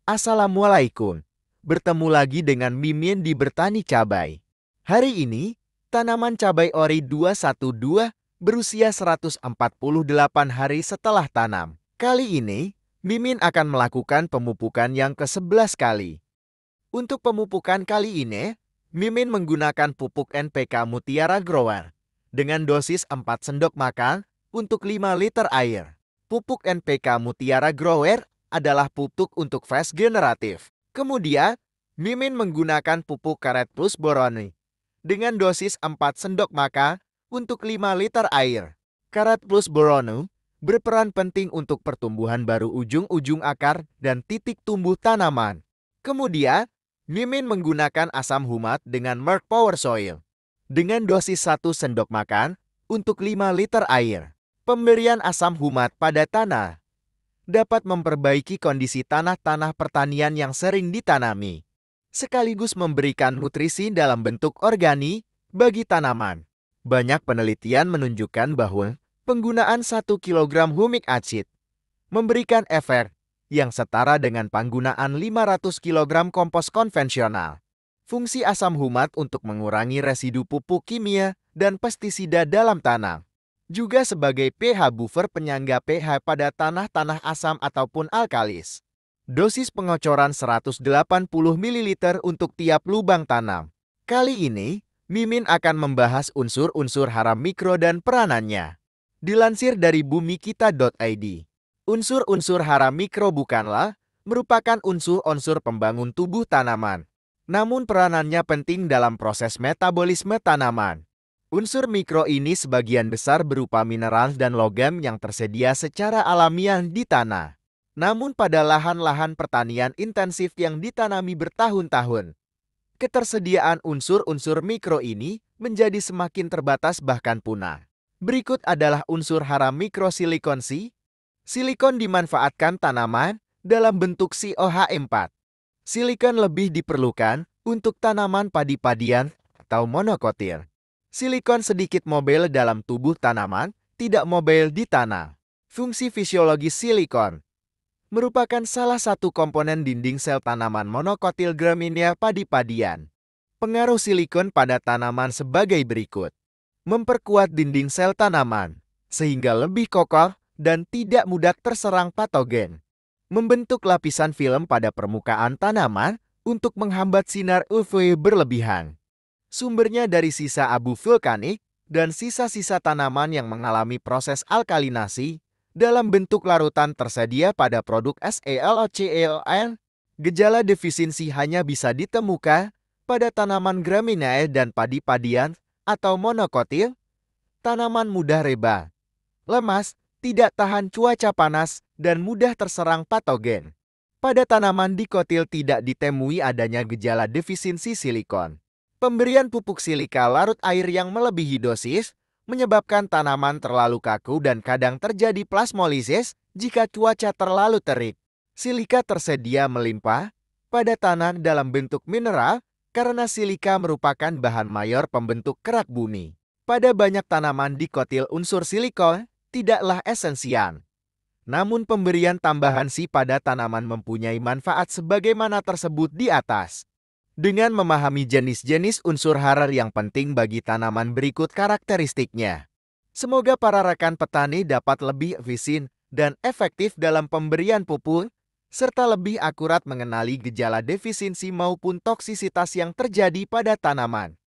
Assalamualaikum. Bertemu lagi dengan Mimin di Bertani Cabai. Hari ini, tanaman cabai ori 212 berusia 148 hari setelah tanam. Kali ini, Mimin akan melakukan pemupukan yang ke-11 kali. Untuk pemupukan kali ini, Mimin menggunakan pupuk NPK Mutiara Grower dengan dosis 4 sendok makan untuk 5 liter air. Pupuk NPK Mutiara Grower adalah pupuk untuk fast generatif. Kemudian, Mimin menggunakan pupuk karet plus boron dengan dosis 4 sendok makan untuk 5 liter air. Karet plus boron berperan penting untuk pertumbuhan baru ujung-ujung akar dan titik tumbuh tanaman. Kemudian, Mimin menggunakan asam humat dengan Merck Power Soil dengan dosis 1 sendok makan untuk 5 liter air. Pemberian asam humat pada tanah dapat memperbaiki kondisi tanah-tanah pertanian yang sering ditanami, sekaligus memberikan nutrisi dalam bentuk organik bagi tanaman. Banyak penelitian menunjukkan bahwa penggunaan 1 kg humik acid memberikan efek yang setara dengan penggunaan 500 kg kompos konvensional. Fungsi asam humat untuk mengurangi residu pupuk kimia dan pestisida dalam tanah. Juga sebagai pH buffer penyangga pH pada tanah-tanah asam ataupun alkalis. Dosis pengocoran 180 ml untuk tiap lubang tanam. Kali ini, Mimin akan membahas unsur-unsur hara mikro dan peranannya. Dilansir dari bumikita.id, unsur-unsur hara mikro bukanlah merupakan unsur-unsur pembangun tubuh tanaman, namun peranannya penting dalam proses metabolisme tanaman. Unsur mikro ini sebagian besar berupa mineral dan logam yang tersedia secara alamiah di tanah. Namun pada lahan-lahan pertanian intensif yang ditanami bertahun-tahun, ketersediaan unsur-unsur mikro ini menjadi semakin terbatas bahkan punah. Berikut adalah unsur hara mikro silikon Si. Silikon dimanfaatkan tanaman dalam bentuk COH4. Silikon lebih diperlukan untuk tanaman padi-padian atau monokotil. Silikon sedikit mobil dalam tubuh tanaman, tidak mobil di tanah. Fungsi fisiologis silikon merupakan salah satu komponen dinding sel tanaman monokotil Graminia padi-padian. Pengaruh silikon pada tanaman sebagai berikut. Memperkuat dinding sel tanaman, sehingga lebih kokoh dan tidak mudah terserang patogen. Membentuk lapisan film pada permukaan tanaman untuk menghambat sinar UV berlebihan. Sumbernya dari sisa abu vulkanik dan sisa-sisa tanaman yang mengalami proses alkalinasi dalam bentuk larutan tersedia pada produk SELOCEON. Gejala defisiensi hanya bisa ditemukan pada tanaman Gramineae dan padi-padian atau monokotil. Tanaman mudah reba, lemas, tidak tahan cuaca panas, dan mudah terserang patogen. Pada tanaman dikotil tidak ditemui adanya gejala defisiensi silikon. Pemberian pupuk silika larut air yang melebihi dosis menyebabkan tanaman terlalu kaku dan kadang terjadi plasmolisis jika cuaca terlalu terik. Silika tersedia melimpah pada tanah dalam bentuk mineral karena silika merupakan bahan mayor pembentuk kerak bumi. Pada banyak tanaman dikotil unsur silikon tidaklah esensial. Namun pemberian tambahan Si pada tanaman mempunyai manfaat sebagaimana tersebut di atas. Dengan memahami jenis-jenis unsur hara yang penting bagi tanaman berikut karakteristiknya. Semoga para rekan petani dapat lebih efisien dan efektif dalam pemberian pupuk, serta lebih akurat mengenali gejala defisiensi maupun toksisitas yang terjadi pada tanaman.